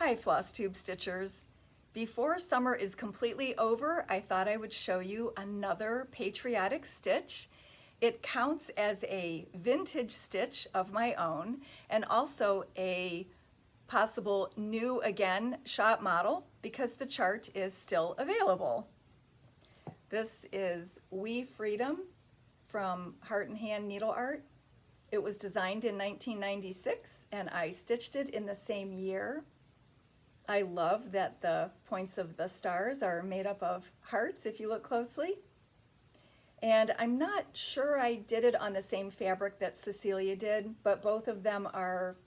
Hi FlossTube Stitchers. Before summer is completely over, I thought I would show you another patriotic stitch. It counts as a vintage stitch of my own and also a possible new again shop model because the chart is still available. This is We Freedom from Heart and Hand Needle Art. It was designed in 1996 and I stitched it in the same year. I love that the points of the stars are made up of hearts if you look closely. And I'm not sure I did it on the same fabric that Cecilia did, but both of them are,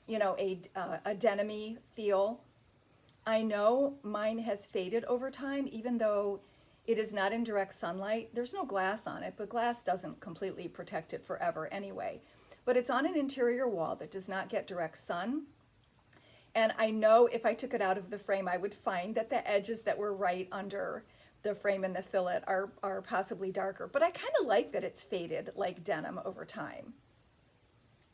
you know, a denim-y feel. I know mine has faded over time, even though it is not in direct sunlight. There's no glass on it, but glass doesn't completely protect it forever anyway. But it's on an interior wall that does not get direct sun. And I know if I took it out of the frame, I would find that the edges that were right under the frame and the fillet are possibly darker. But I kind of like that it's faded like denim over time.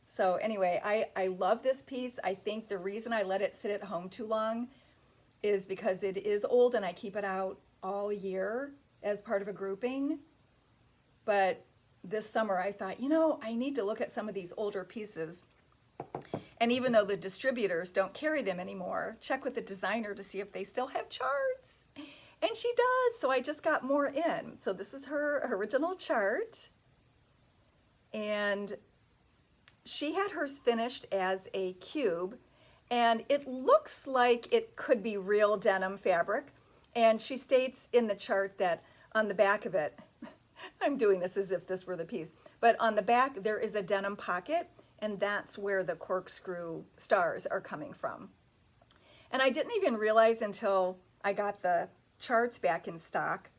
So anyway, I love this piece. I think the reason I let it sit at home too long is because it is old and I keep it out all year as part of a grouping. But this summer I thought, you know, I need to look at some of these older pieces. And even though the distributors don't carry them anymore, check with the designer to see if they still have charts. And she does, so I just got more in. So this is her original chart. And she had hers finished as a cube. And it looks like it could be real denim fabric. And she states in the chart that on the back of it, I'm doing this as if this were the piece, but on the back there is a denim pocket. And that's where the corkscrew stars are coming from. And I didn't even realize until I got the charts back in stock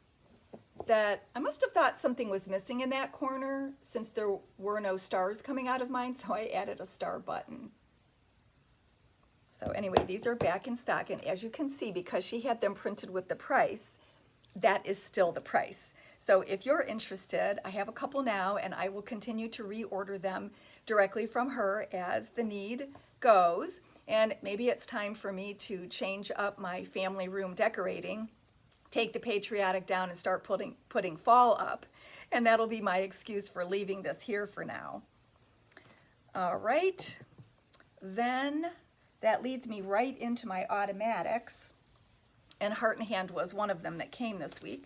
that I must have thought something was missing in that corner since there were no stars coming out of mine, so I added a star button. So anyway, these are back in stock, and as you can see, because she had them printed with the price, that is still the price. So if you're interested, I have a couple now, and I will continue to reorder them directly from her as the need goes. And maybe it's time for me to change up my family room decorating, take the patriotic down and start putting fall up. And that'll be my excuse for leaving this here for now. All right, then that leads me right into my automatics. And Heart and Hand was one of them that came this week.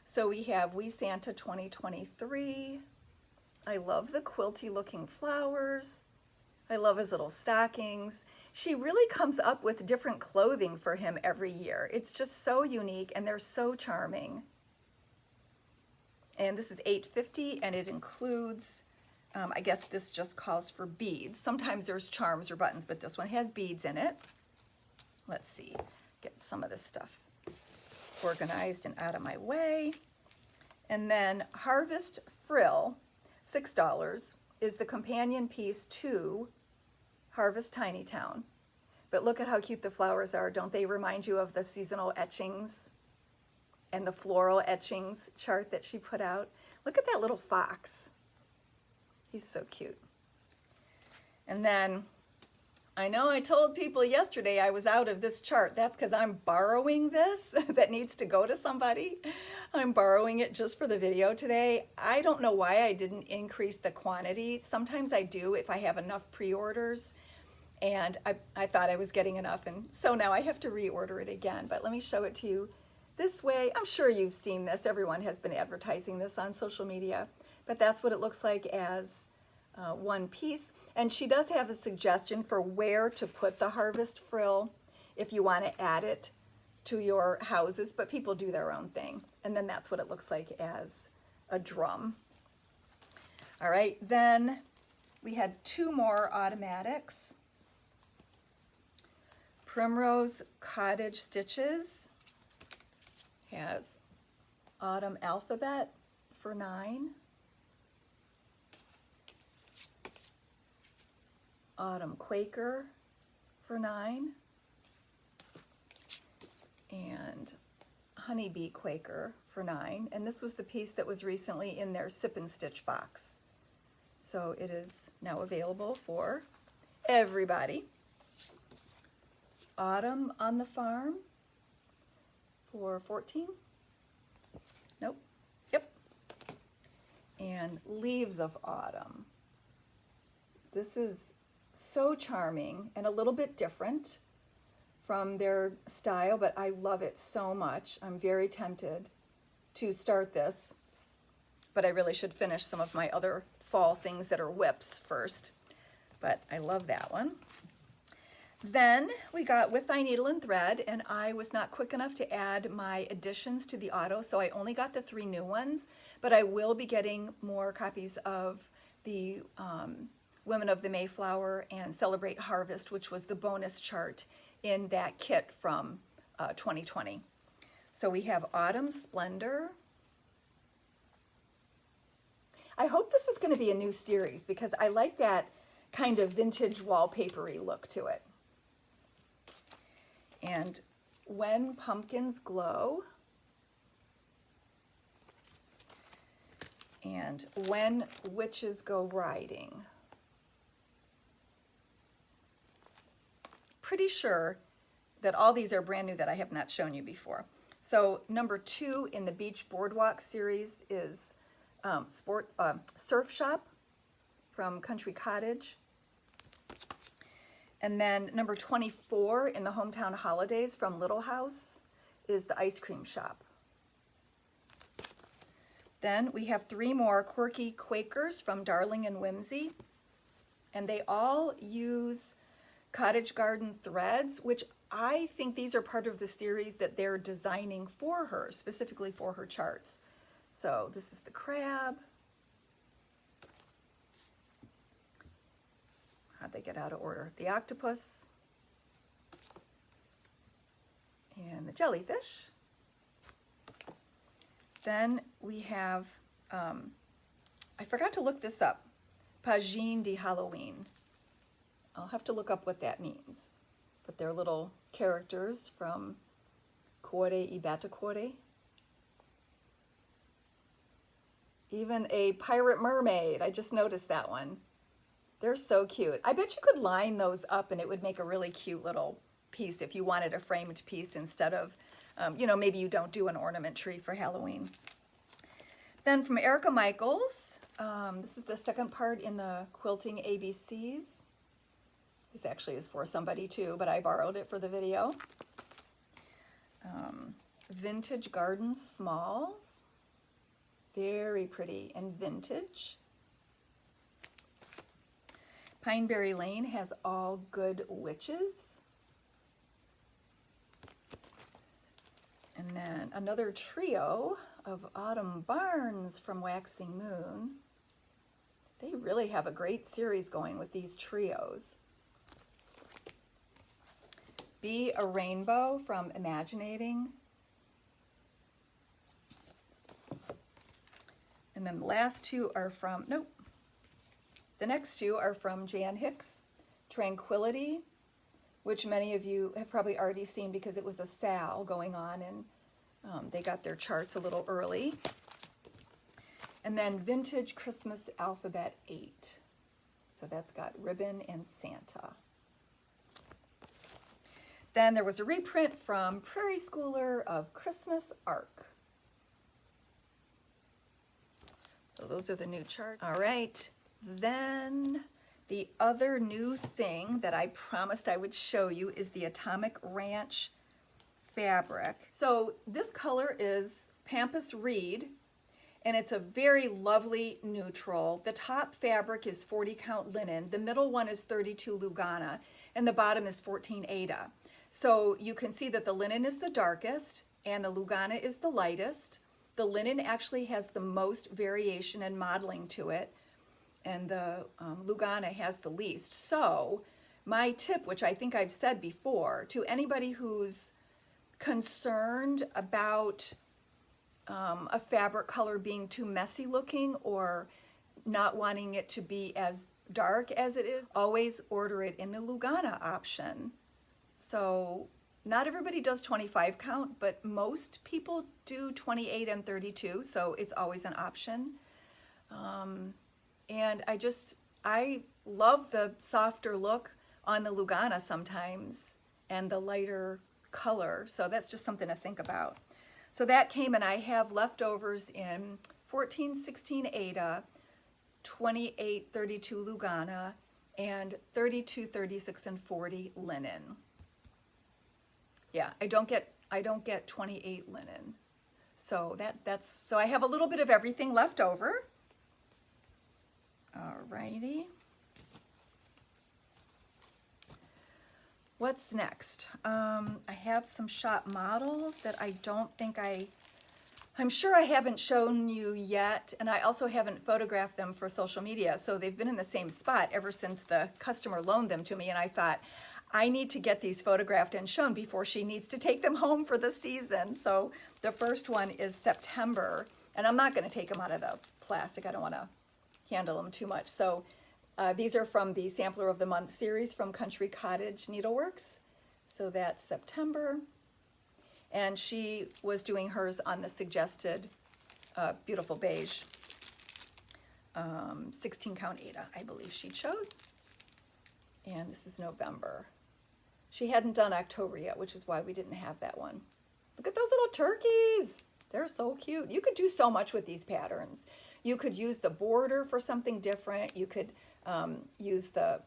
So we have We Santa 2023. I love the quilty looking flowers. I love his little stockings. She really comes up with different clothing for him every year. It's just so unique and they're so charming. And this is $8.50 and it includes, I guess this just calls for beads. Sometimes there's charms or buttons, but this one has beads in it. Let's see, get some of this stuff organized and out of my way. And then Harvest Frill, $6, is the companion piece to Harvest Tiny Town. But look at how cute the flowers are. Don't they remind you of the seasonal etchings and the floral etchings chart that she put out? Look at that little fox. He's so cute. And then I know I told people yesterday I was out of this chart. That's because I'm borrowing this that needs to go to somebody. I'm borrowing it just for the video today. I don't know why I didn't increase the quantity. Sometimes I do if I have enough pre-orders, and I thought I was getting enough, and so now I have to reorder it again. But let me show it to you this way. I'm sure you've seen this. Everyone has been advertising this on social media, but that's what it looks like as one piece. And she does have a suggestion for where to put the harvest frill if you want to add it to your houses, but people do their own thing. And then that's what it looks like as a drum. All right, then we had two more automatics. Primrose Cottage Stitches has Autumn Alphabet for $9. Autumn Quaker for $9, and Honeybee Quaker for $9. And this was the piece that was recently in their Sip and Stitch box. So it is now available for everybody. Autumn on the Farm for 14. Nope. Yep. And Leaves of Autumn. This is so charming and a little bit different from their style, but I love it so much. I'm very tempted to start this, but I really should finish some of my other fall things that are whips first. But I love that one. Then we got With Thy Needle and Thread, and I was not quick enough to add my additions to the auto, so I only got the 3 new ones, but I will be getting more copies of the Women of the Mayflower and Celebrate Harvest, which was the bonus chart in that kit from 2020. So we have Autumn Splendor. I hope this is going to be a new series because I like that kind of vintage wallpapery look to it. And When Pumpkins Glow. And When Witches Go Riding. Pretty sure that all these are brand new that I have not shown you before. So number 2 in the Beach Boardwalk series is Surf Shop from Country Cottage. And then number 24 in the Hometown Holidays from Little House is the Ice Cream Shop. Then we have 3 more Quirky Quakers from Darling and Whimsy. And they all use Cottage Garden threads, which I think these are part of the series that they're designing for her, specifically for her charts. So this is the crab. How'd they get out of order? The octopus. And the jellyfish. Then we have, I forgot to look this up, Pagine de Halloween. I'll have to look up what that means. But they're little characters from Cuore y Batacore. Even a pirate mermaid. I just noticed that one. They're so cute. I bet you could line those up and it would make a really cute little piece if you wanted a framed piece instead of, you know, maybe you don't do an ornament tree for Halloween. Then from Erica Michaels, this is the second part in the Quilting ABCs. This actually is for somebody too, but I borrowed it for the video. Vintage Garden Smalls. Very pretty and vintage. Pineberry Lane has All Good Witches. And then another trio of Autumn Barns from Waxing Moon. They really have a great series going with these trios. Be a Rainbow from Imaginating. And then the last 2 are from, nope. The next 2 are from Jan Hicks, Tranquility, which many of you have probably already seen because it was a sale going on and they got their charts a little early. And then Vintage Christmas Alphabet 8. So that's got ribbon and Santa. Then there was a reprint from Prairie Schooler of Christmas Arc. So those are the new charts. All right, then the other new thing that I promised I would show you is the Atomic Ranch fabric. So this color is Pampas Reed, and it's a very lovely neutral. The top fabric is 40 count linen, the middle one is 32 Lugana, and the bottom is 14 Aida. So you can see that the linen is the darkest and the Lugana is the lightest. The linen actually has the most variation and modeling to it, and the Lugana has the least. So my tip, which I think I've said before, to anybody who's concerned about a fabric color being too messy looking or not wanting it to be as dark as it is, always order it in the Lugana option. So not everybody does 25 count, but most people do 28 and 32, so it's always an option. And I love the softer look on the Lugana sometimes, and the lighter color. So that's just something to think about. So that came, and I have leftovers in 1416 Aida, 2832 Lugana, and 3236 and 40 linen. Yeah, I don't get 28 linen. So so I have a little bit of everything left over. Alrighty. What's next? I have some shop models that I don't think I'm sure I haven't shown you yet, and I also haven't photographed them for social media. So they've been in the same spot ever since the customer loaned them to me, and I thought, I need to get these photographed and shown before she needs to take them home for the season. So the first one is September, and I'm not going to take them out of the plastic. I don't want to handle them too much. So these are from the Sampler of the Month series from Country Cottage Needleworks. So that's September. And she was doing hers on the suggested beautiful beige 16 count Aida, I believe she chose. And this is November. She hadn't done October yet, which is why we didn't have that one. Look at those little turkeys. They're so cute. You could do so much with these patterns. You could use the border for something different. You could use the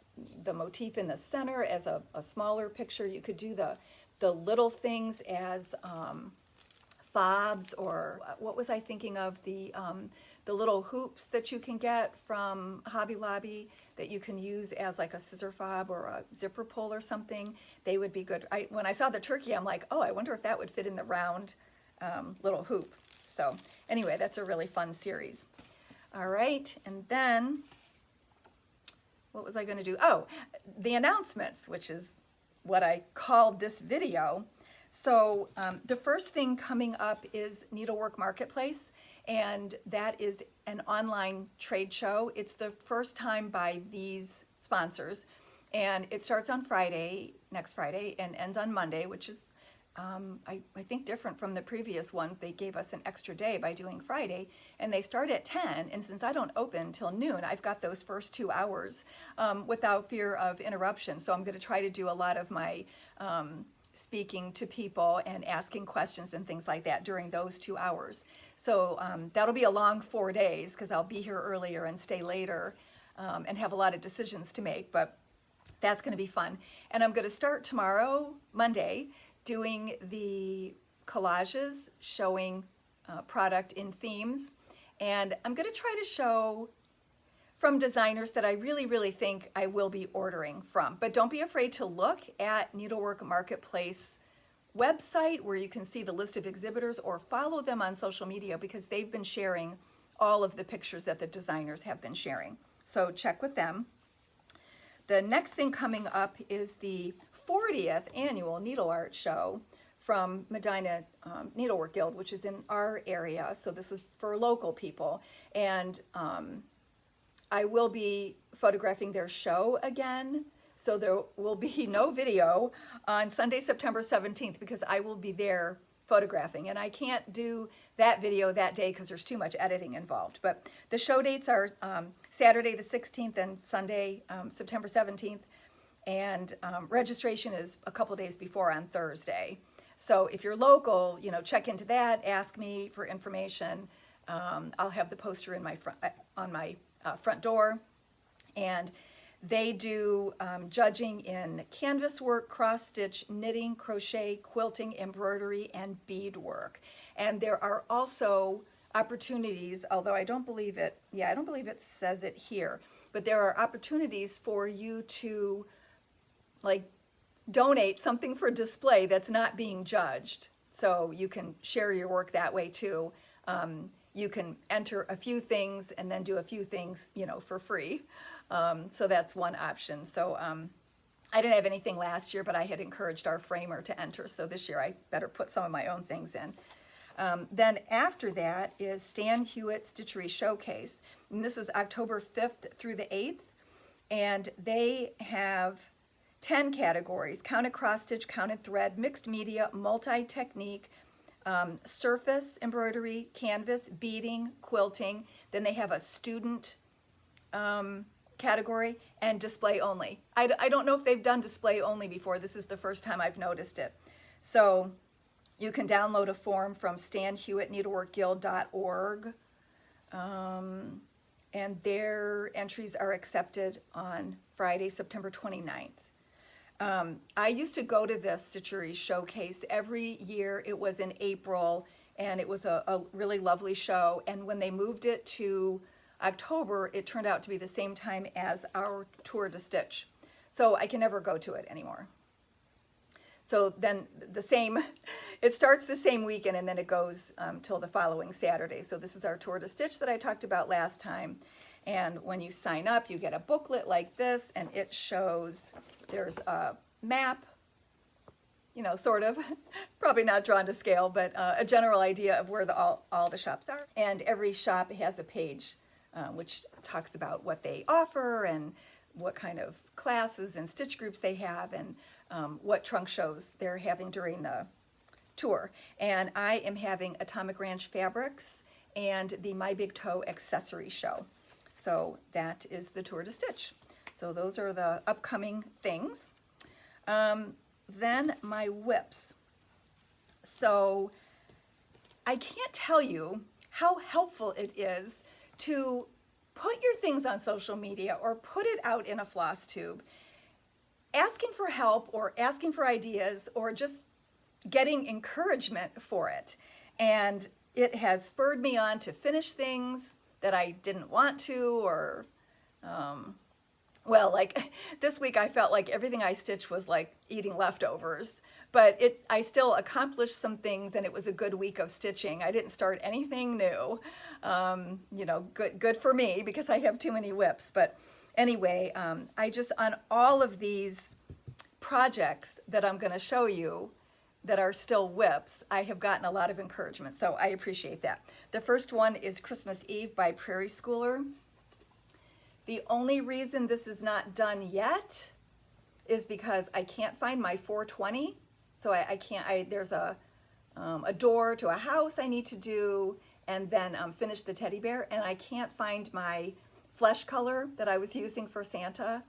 motif in the center as a smaller picture. You could do the little things as fobs, or what was I thinking of? The little hoops that you can get from Hobby Lobby that you can use as like a scissor fob or a zipper pull or something. They would be good. When I saw the turkey, I'm like, oh, I wonder if that would fit in the round little hoop. So anyway, that's a really fun series. All right, and then what was I going to do? Oh, the announcements, which is what I called this video. So the first thing coming up is Needlework Marketplace, and that is an online trade show. It's the first time by these sponsors, and it starts on Friday, next Friday, and ends on Monday, which is I think different from the previous one. They gave us an extra day by doing Friday, and they start at 10, and since I don't open till noon, I've got those first 2 hours without fear of interruption. So I'm going to try to do a lot of my speaking to people and asking questions and things like that during those 2 hours. So that'll be a long 4 days because I'll be here earlier and stay later and have a lot of decisions to make, but that's going to be fun. And I'm going to start tomorrow, Monday, doing the collages showing product in themes. And I'm going to try to show from designers that I really, really think I will be ordering from. But don't be afraid to look at Needlework Marketplace website where you can see the list of exhibitors, or follow them on social media because they've been sharing all of the pictures that the designers have been sharing. So check with them. The next thing coming up is the 40th annual Needle Art Show from Medina Needlework Guild, which is in our area. So this is for local people. And I will be photographing their show again. So there will be no video on Sunday, September 17th, because I will be there photographing. And I can't do that video that day because there's too much editing involved. But the show dates are Saturday the 16th and Sunday, September 17th. And registration is a couple days before on Thursday. So if you're local, check into that, ask me for information. I'll have the poster in my front, on my front door. And they do judging in canvas work, cross stitch, knitting, crochet, quilting, embroidery, and beadwork. And there are also opportunities, although I don't believe it says it here, but there are opportunities for you to donate something for display that's not being judged. So you can share your work that way too. You can enter a few things and then do a few things, for free. So that's one option. So I didn't have anything last year, but I had encouraged our framer to enter. So this year I better put some of my own things in. Then after that is Hywet Stitchery Showcase. And this is October 5th through the 8th. And they have 10 categories: counted cross stitch, counted thread, mixed media, multi-technique, surface embroidery, canvas, beading, quilting. Then they have a student category and display only. I don't know if they've done display only before. This is the first time I've noticed it. So you can download a form from stanhewetneedleworkguild.org, and their entries are accepted on Friday, September 29th. I used to go to this Stitchery Showcase every year. It was in April, and it was a really lovely show. And when they moved it to October, it turned out to be the same time as our Tour de Stitch. So I can never go to it anymore. So then it starts the same weekend, and then it goes till the following Saturday. So this is our Tour de Stitch that I talked about last time. And when you sign up, you get a booklet like this, and it shows, there's a map, you know, sort of, probably not drawn to scale, but a general idea of where all the shops are. And every shop has a page which talks about what they offer and what kind of classes and stitch groups they have, and what trunk shows they're having during the tour. And I am having Atomic Ranch Fabrics and the My Big Toe Accessory Show. So that is the Tour de Stitch. So those are the upcoming things. Then my whips. So I can't tell you how helpful it is to put your things on social media or put it out in a floss tube, asking for help or asking for ideas or just getting encouragement for it. And it has spurred me on to finish things that I didn't want to, or well, like this week I felt like everything I stitched was like eating leftovers, but I still accomplished some things, and it was a good week of stitching. I didn't start anything new, you know, good for me, because I have too many whips. But anyway, I just, on all of these projects that I'm going to show you that are still whips, I have gotten a lot of encouragement, so I appreciate that. The first one is Christmas Eve by Prairie Schooler. The only reason this is not done yet is because I can't find my 420. So I can't, there's a door to a house I need to do, and then finish the teddy bear, and I can't find my flesh color that I was using for Santa.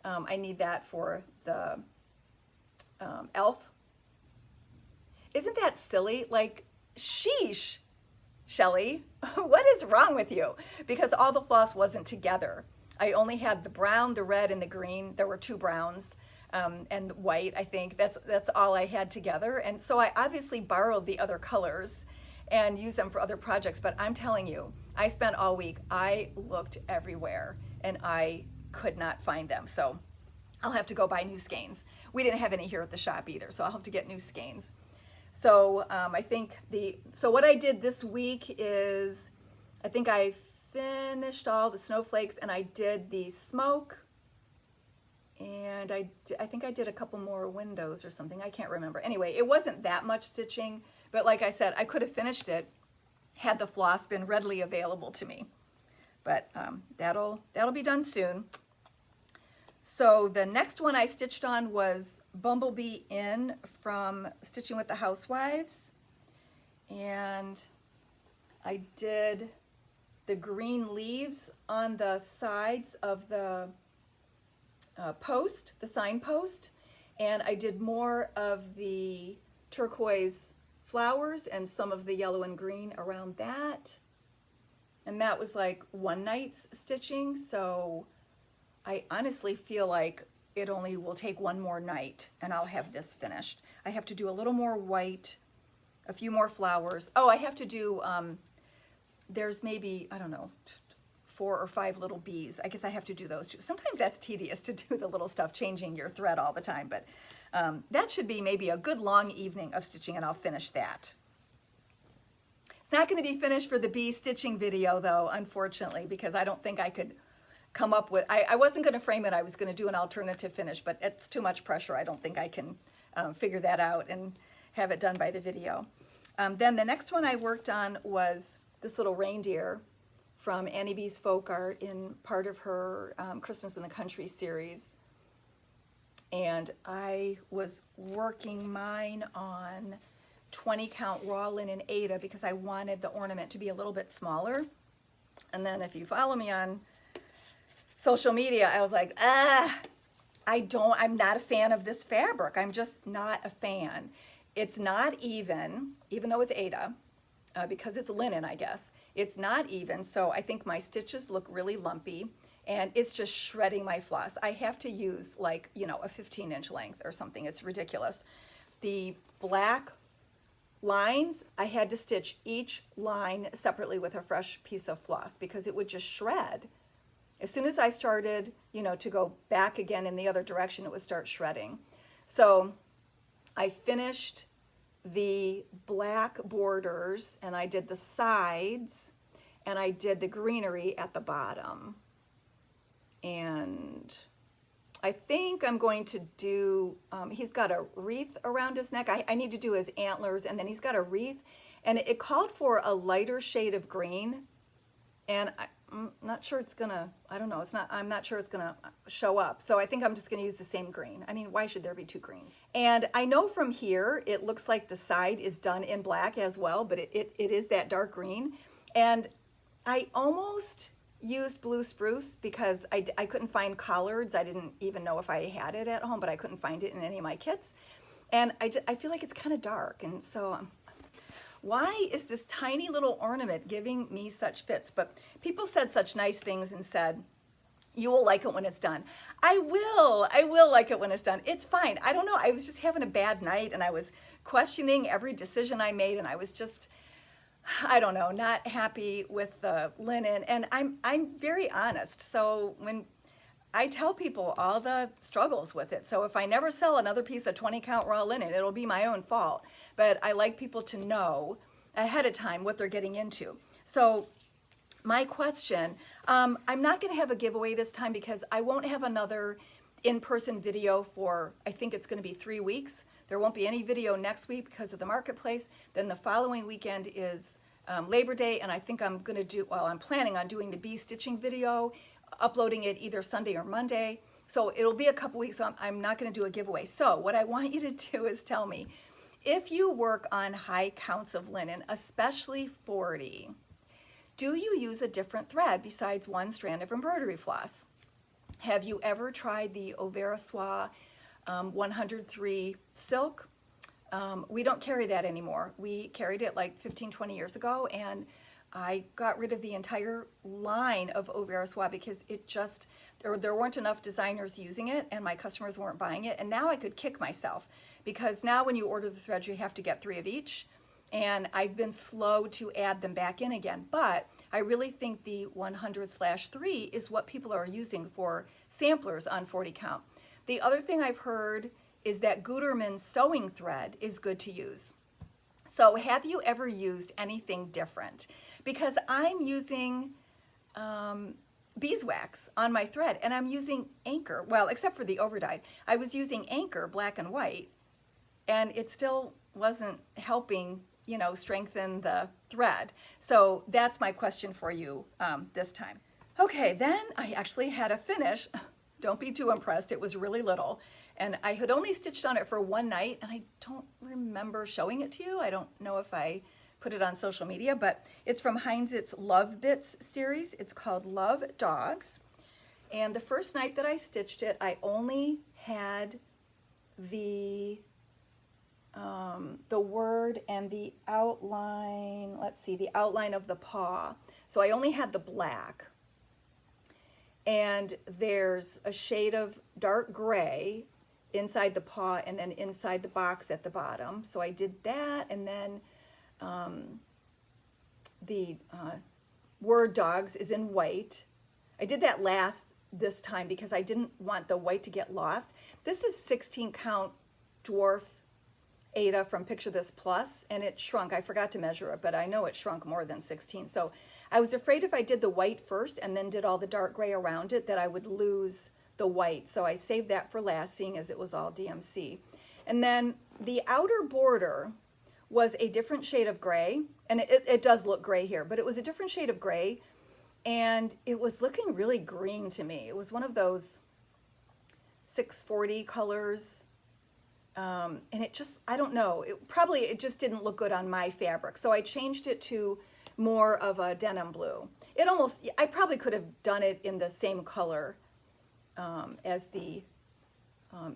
I need that for the elf. Isn't that silly? Like, sheesh, Shelly, what is wrong with you? Because all the floss wasn't together. I only had the brown, the red, and the green. There were 2 browns and white, I think. That's all I had together. And so I obviously borrowed the other colors and used them for other projects. But I'm telling you, I spent all week, I looked everywhere, and I could not find them. So I'll have to go buy new skeins. We didn't have any here at the shop either, so I'll have to get new skeins. So I think so what I did this week is, I think I finished all the snowflakes, and I did the smoke, and I think I did a couple more windows or something. I can't remember. Anyway, it wasn't that much stitching, but like I said, I could have finished it had the floss been readily available to me. But that'll be done soon. So the next one I stitched on was Bumblebee Inn from Stitching with the Housewives. And I did the green leaves on the sides of the post, the signpost. And I did more of the turquoise flowers and some of the yellow and green around that. And that was like one night's stitching, so I honestly feel like it only will take one more night and I'll have this finished. I have to do a little more white, a few more flowers. Oh, I have to do, there's maybe, I don't know, 4 or 5 little bees. I guess I have to do those too. Sometimes that's tedious to do the little stuff, changing your thread all the time, but that should be maybe a good long evening of stitching, and I'll finish that. It's not going to be finished for the bee stitching video though, unfortunately, because I don't think I could come up with, I wasn't going to frame it. I was going to do an alternative finish, but it's too much pressure. I don't think I can figure that out and have it done by the video. Then the next one I worked on was this little reindeer from Annie B's Folk Art in part of her Christmas in the Country series. And I was working mine on 20 count raw linen Aida because I wanted the ornament to be a little bit smaller. And then if you follow me on social media, I was like, I'm not a fan of this fabric. I'm just not a fan. It's not even though it's Aida, because it's linen, I guess. It's not even, so I think my stitches look really lumpy, and it's just shredding my floss. I have to use like, you know, a 15-inch length or something. It's ridiculous. The black lines, I had to stitch each line separately with a fresh piece of floss because it would just shred. As soon as I started, you know, to go back again in the other direction, it would start shredding. So I finished the black borders, and I did the sides, and I did the greenery at the bottom. And I think I'm going to do, he's got a wreath around his neck. I need to do his antlers, and then he's got a wreath, and it called for a lighter shade of green, and I'm not sure it's gonna, I don't know, I'm not sure it's gonna show up. So I think I'm just gonna use the same green. I mean, why should there be two greens? And I know from here, it looks like the side is done in black as well, but it is that dark green. And I almost used blue spruce because I couldn't find collards. I didn't even know if I had it at home, but I couldn't find it in any of my kits. And I feel like it's kind of dark. And so why is this tiny little ornament giving me such fits? But people said such nice things and said, you will like it when it's done. I will like it when it's done. It's fine. I don't know. I was just having a bad night, and I was questioning every decision I made, and I was just, I don't know, not happy with the linen. And I'm very honest. So when I tell people all the struggles with it, so if I never sell another piece of 20 count raw linen, it'll be my own fault. But I like people to know ahead of time what they're getting into. So my question, I'm not going to have a giveaway this time because I won't have another in-person video for, I think it's going to be 3 weeks. There won't be any video next week because of the marketplace. Then the following weekend is Labor Day, and I think I'm going to do, well, I'm planning on doing the bee stitching video, uploading it either Sunday or Monday. So it'll be a couple weeks, so I'm not going to do a giveaway. So what I want you to do is tell me, if you work on high counts of linen, especially 40, do you use a different thread besides one strand of embroidery floss? Have you ever tried the Oversois 103 silk? We don't carry that anymore. We carried it like 15, 20 years ago, and I got rid of the entire line of Oversois because it just, there weren't enough designers using it, and my customers weren't buying it. And now I could kick myself because now when you order the threads, you have to get 3 of each. And I've been slow to add them back in again. But I really think the 100/3 is what people are using for samplers on 40 count. The other thing I've heard is that Gutermann sewing thread is good to use. So have you ever used anything different? Because I'm using beeswax on my thread, and I'm using Anchor, well, except for the overdyed. I was using Anchor black and white, and it still wasn't helping, you know, strengthen the thread. So that's my question for you this time. Okay, then I actually had a finish. Don't be too impressed, it was really little. And I had only stitched on it for one night, and I don't remember showing it to you. I don't know if I put it on social media, but it's from Heinz's Love Bits series. It's called Love Dogs. And the first night that I stitched it, I only had the word and the outline, let's see, the outline of the paw. So I only had the black. And there's a shade of dark gray inside the paw and then inside the box at the bottom. So I did that, and then the word dogs is in white. I did that this time because I didn't want the white to get lost. This is 16 count dwarf Aida from Picture This Plus, and it shrunk. I forgot to measure it, but I know it shrunk more than 16. So I was afraid if I did the white first and then did all the dark gray around it that I would lose the white. So I saved that for last, seeing as it was all DMC. And then the outer border was a different shade of gray, and it does look gray here, but it was a different shade of gray, and it was looking really green to me. It was one of those 640 colors. And it just, I don't know, it just didn't look good on my fabric. So I changed it to more of a denim blue. it almost, I probably could have done it in the same color as the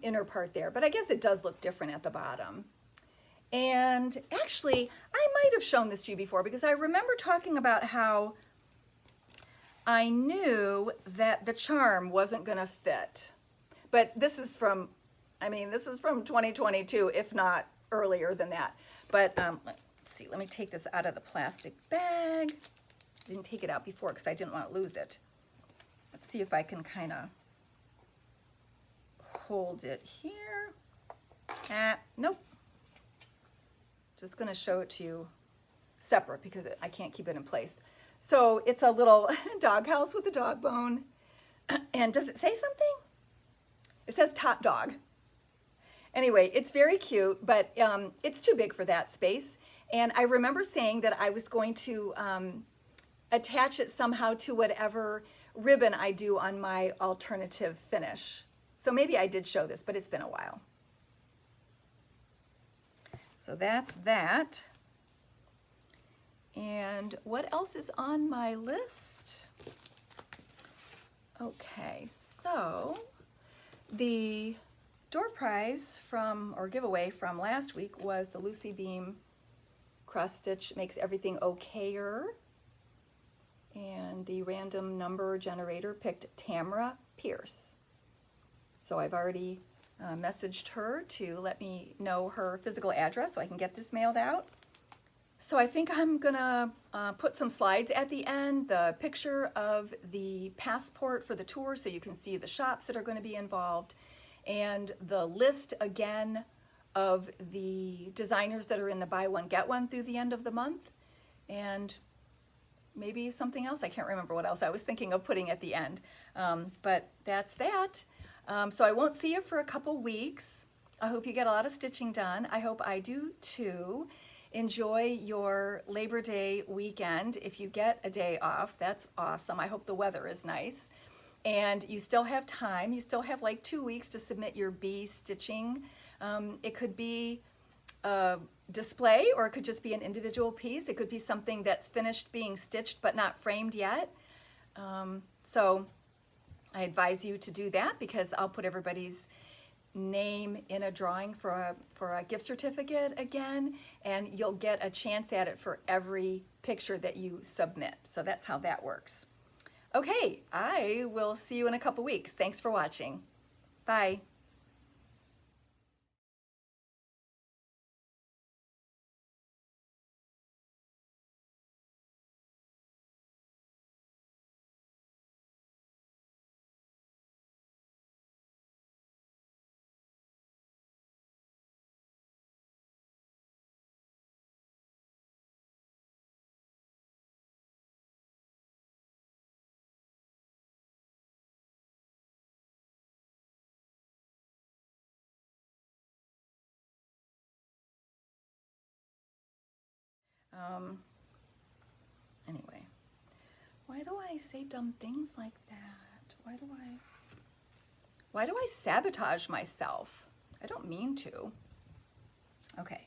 inner part there, but I guess it does look different at the bottom. And actually, I might have shown this to you before because I remember talking about how I knew that the charm wasn't going to fit. But this is from, I mean, this is from 2022, if not earlier than that. But let's see, let me take this out of the plastic bag. I didn't take it out before because I didn't want to lose it. Let's see if I can kind of hold it here. Nope. Just going to show it to you separate because I can't keep it in place. So it's a little doghouse with a dog bone. And does it say something? It says top dog. Anyway, it's very cute, but it's too big for that space. And I remember saying that I was going to attach it somehow to whatever ribbon I do on my alternative finish. So maybe I did show this, but it's been a while. So that's that. And what else is on my list? Okay, so the door prize from, or giveaway from last week was the Lucy Beam cross stitch makes everything okayer. And the random number generator picked Tamara Pierce. So I've already messaged her to let me know her physical address so I can get this mailed out. So I think I'm gonna put some slides at the end, the picture of the passport for the tour so you can see the shops that are going to be involved, and the list again of the designers that are in the buy one get one through the end of the month, and maybe something else. I can't remember what else I was thinking of putting at the end, but that's that. So I won't see you for a couple weeks. I hope you get a lot of stitching done. I hope I do too. Enjoy your Labor Day weekend. If you get a day off, that's awesome. I hope the weather is nice. And you still have time. You still have like 2 weeks to submit your bee stitching. It could be a display, or it could just be an individual piece. It could be something that's finished being stitched but not framed yet. So I advise you to do that because I'll put everybody's name in a drawing for a gift certificate again, and you'll get a chance at it for every picture that you submit. So that's how that works. Okay, I will see you in a couple weeks. Thanks for watching. Bye. Anyway, why do I say dumb things like that? Why do I sabotage myself? I don't mean to. Okay.